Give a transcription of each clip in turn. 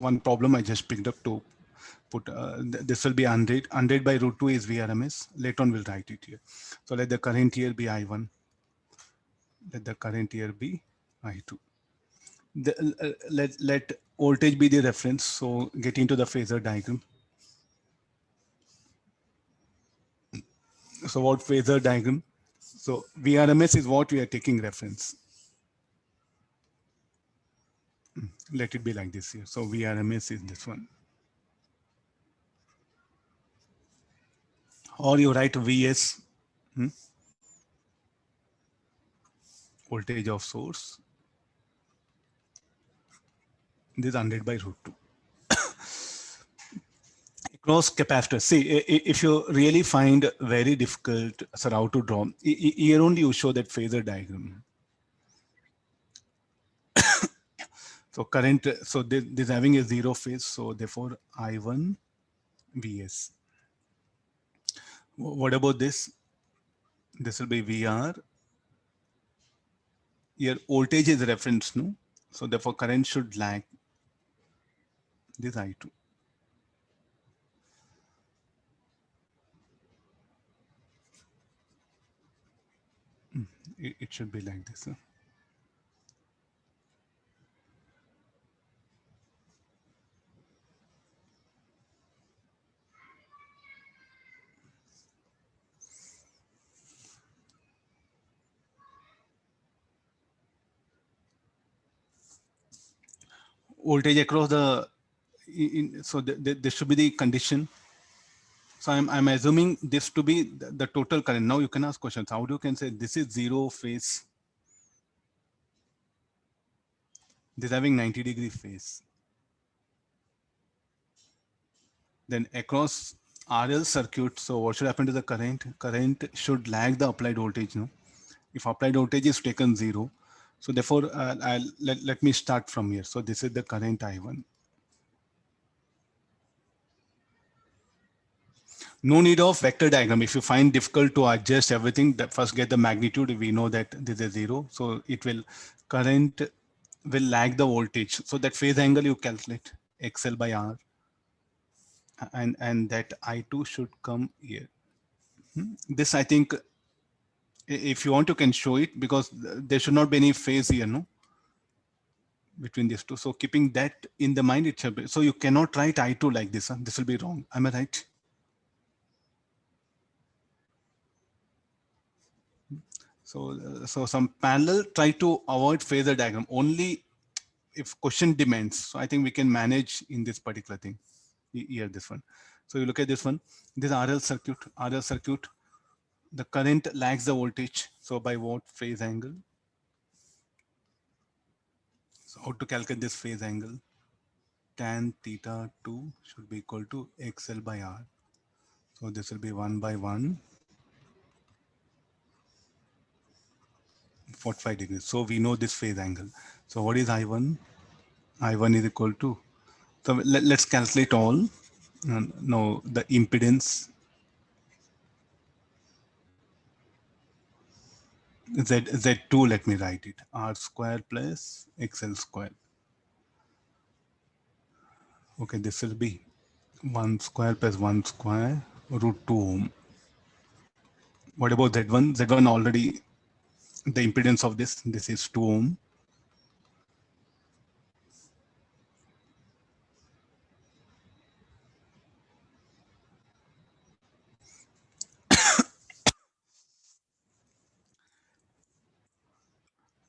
one problem I just picked up to put, this will be 100 by root 2 is VRMS. Later on we'll write it here. So let the current here be I1. Let the current here be I2. Let voltage be the reference. So get into the phasor diagram. So what phasor diagram? So VRMS is what we are taking reference. Let it be like this here. So VRMS is this one. Or you write VS, voltage of source. This is 100 by root 2. Across capacitor. See, if you really find very difficult, sir, how to draw, here only you show that phasor diagram. So current, so this having a zero phase, so therefore I1 VS. What about this? This will be VR. Here voltage is reference, no? So therefore current should lag this I2. It should be like this. Huh? Voltage across the, so this should be the condition. So I'm assuming this to be the total current. Now you can ask questions. How do you can say this is zero phase? This having 90-degree phase. Then across RL circuit, so what should happen to the current? Current should lag the applied voltage, no? If applied voltage is taken zero, so therefore let me start from here. So this is the current I1. No need of vector diagram. If you find difficult to adjust everything, that first get the magnitude. We know that this is zero. So it will, current will lag the voltage. So that phase angle you calculate XL by R. And that I2 should come here. This I think, if you want, you can show it because there should not be any phase here, no? Between these two. So keeping that in the mind, it should be. So you cannot write I2 like this. Huh? This will be wrong. Am I right? So some parallel try to avoid phasor diagram only if question demands. So I think we can manage in this particular thing. Here, this one. So you look at this one. This RL circuit. RL circuit. The current lags the voltage. So by what phase angle? So how to calculate this phase angle? Tan theta 2 should be equal to XL by R. So this will be 1 by 1. 45 degrees. So we know this phase angle. So what is I1? I1 is equal to, so let's calculate all. No, the impedance Z2, let me write it, R square plus XL square. Okay, this will be 1 square plus 1 square root 2 ohm. What about Z1? Z1 already, the impedance of this is 2 ohm.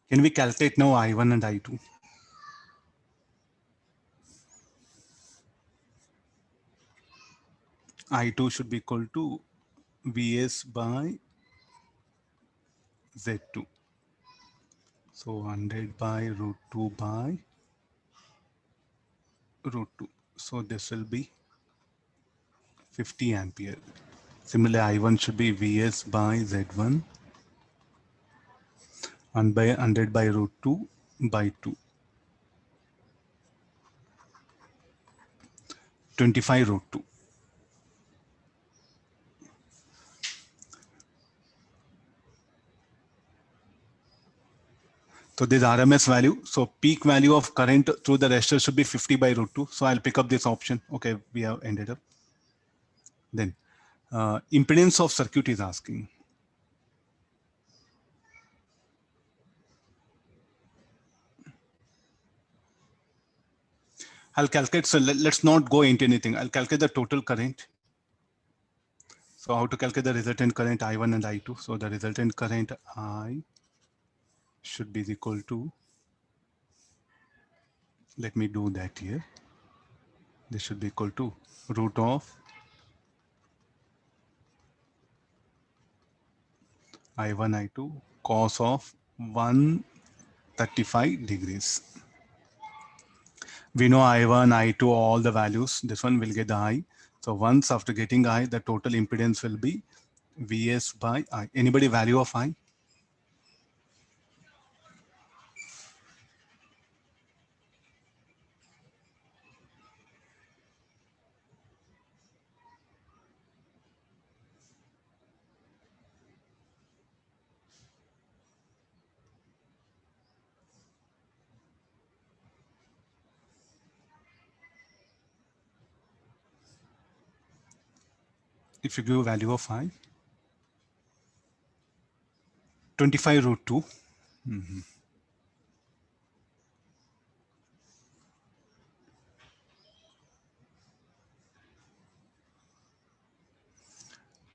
Can we calculate now I1 and I2? I2 should be equal to Vs by Z2. So 100 by root 2 by root 2. So this will be 50 ampere. Similarly, I1 should be Vs by Z1 and by 100 by root 2 by 2. 25 root 2. So this RMS value. So peak value of current through the resistor should be 50 by root 2. So I'll pick up this option. Okay, we have ended up. Then impedance of circuit is asking. I'll calculate. So let's not go into anything. I'll calculate the total current. So how to calculate the resultant current I1 and I2. So the resultant current I should be equal to, let me do that here. This should be equal to root of I1, I2 cos of 135 degrees. We know I1, I2, all the values. This one will get the I. So once after getting I, the total impedance will be Vs by I. Anybody value of I? If you give value of I, 25 root 2.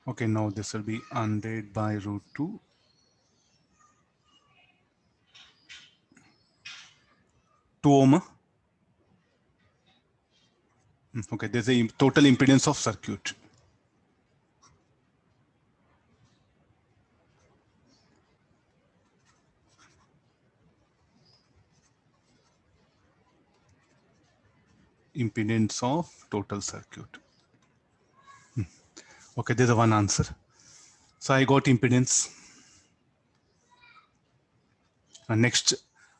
Okay, now this will be 100 by root 2. 2 ohm. Okay, there's a total impedance of circuit. Impedance of total circuit. Okay, there's a one answer. So I got impedance. Next,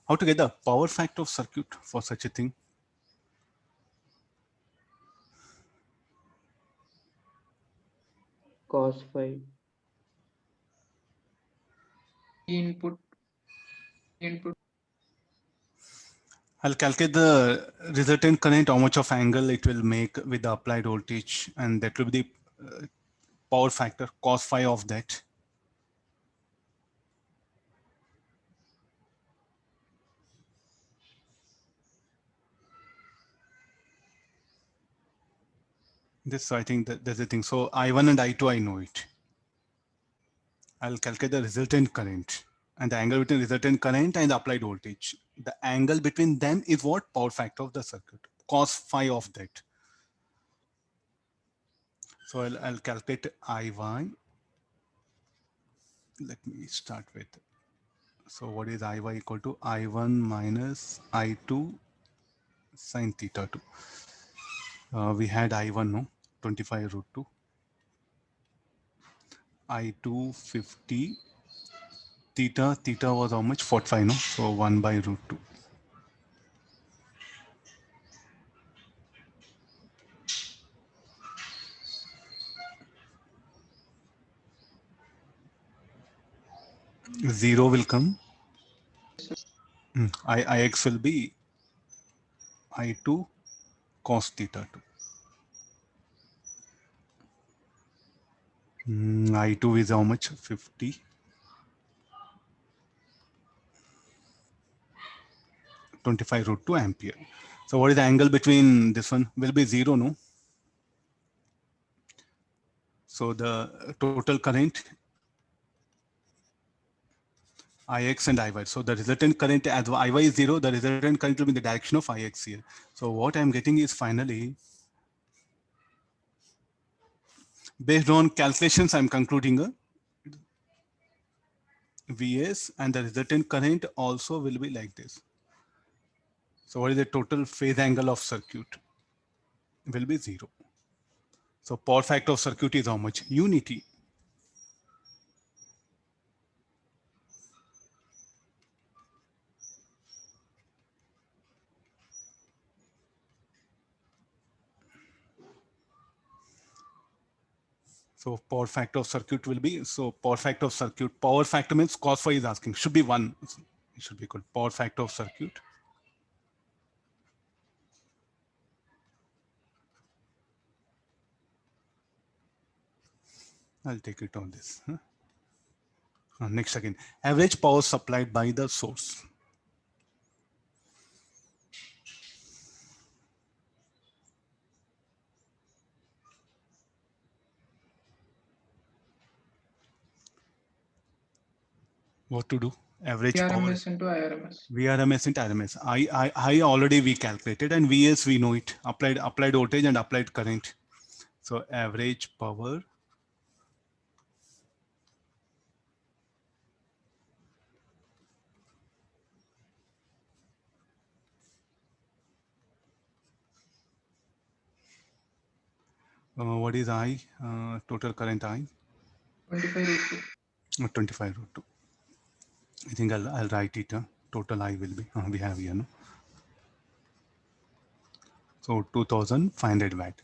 how to get the power factor of circuit for such a thing? Cos phi. Input. I'll calculate the resultant current, how much of angle it will make with the applied voltage, and that will be the power factor, cos phi of that. This, I think that there's a thing. So I1 and I2, I know it. I'll calculate the resultant current and the angle between resultant current and the applied voltage. The angle between them is what? Power factor of the circuit, cos phi of that. So I'll calculate Iy. Let me start with. So what is Iy equal to? I1 minus I2 sine theta 2. We had I1, no? 25 root 2. I2 50. Theta was how much? 45, no? So 1 by root 2. Zero will come. Ix will be I2 cos theta 2. I2 is how much? 50. 25 root 2 ampere. So what is the angle between this one? Will be 0, no? So the total current Ix and Iy. So the resultant current, as Iy is 0, the resultant current will be in the direction of Ix here. So what I'm getting is finally, based on calculations, I'm concluding a Vs, and the resultant current also will be like this. So what is the total phase angle of circuit? Will be 0. So power factor of circuit is how much? Unity. So power factor of circuit will be, so power factor of circuit, power factor means cos phi is asking, should be 1. it should be called power factor of circuit. I'll take it on this. Next again, average power supplied by the source. What to do? Average power. VRMS into IRMS. VRMS into RMS. I already we calculated, and VS we know it. Applied voltage and applied current. So average power what is I? Total current I? 25 root 2. 25 root 2. I think I'll write it. Total I will be. We have here. No? So 2500 watt.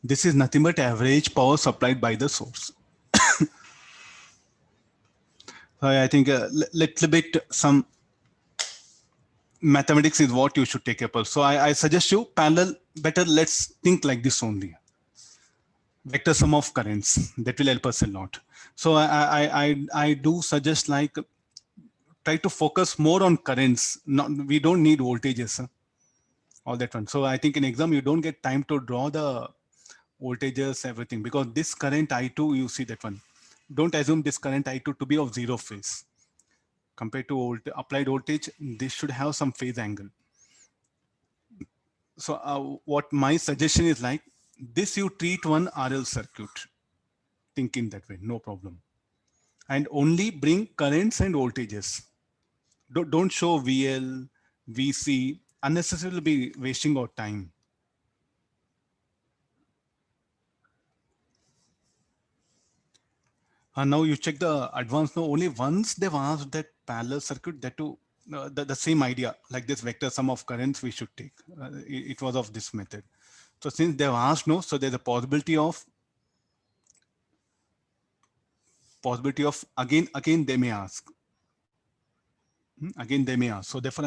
This is nothing but average power supplied by the source. So I think a little bit some mathematics is what you should take up. So I suggest you parallel. Better let's think like this only. Vector sum of currents, that will help us a lot. So I do suggest like try to focus more on currents. Not, we don't need voltages, all that one. So I think in exam you don't get time to draw the voltages, everything, because this current I2, you see that one. Don't assume this current I2 to be of zero phase. Compared to applied voltage, this should have some phase angle. So what my suggestion is like, this you treat one RL circuit. Think in that way, no problem. And only bring currents and voltages. Don't show VL, VC, unnecessarily be wasting our time. And now you check the advanced. Now only once they've asked that parallel circuit, that to the same idea, like this vector sum of currents we should take. It was of this method. So since they've asked no, so there's a possibility of again they may ask. Again they may ask. So therefore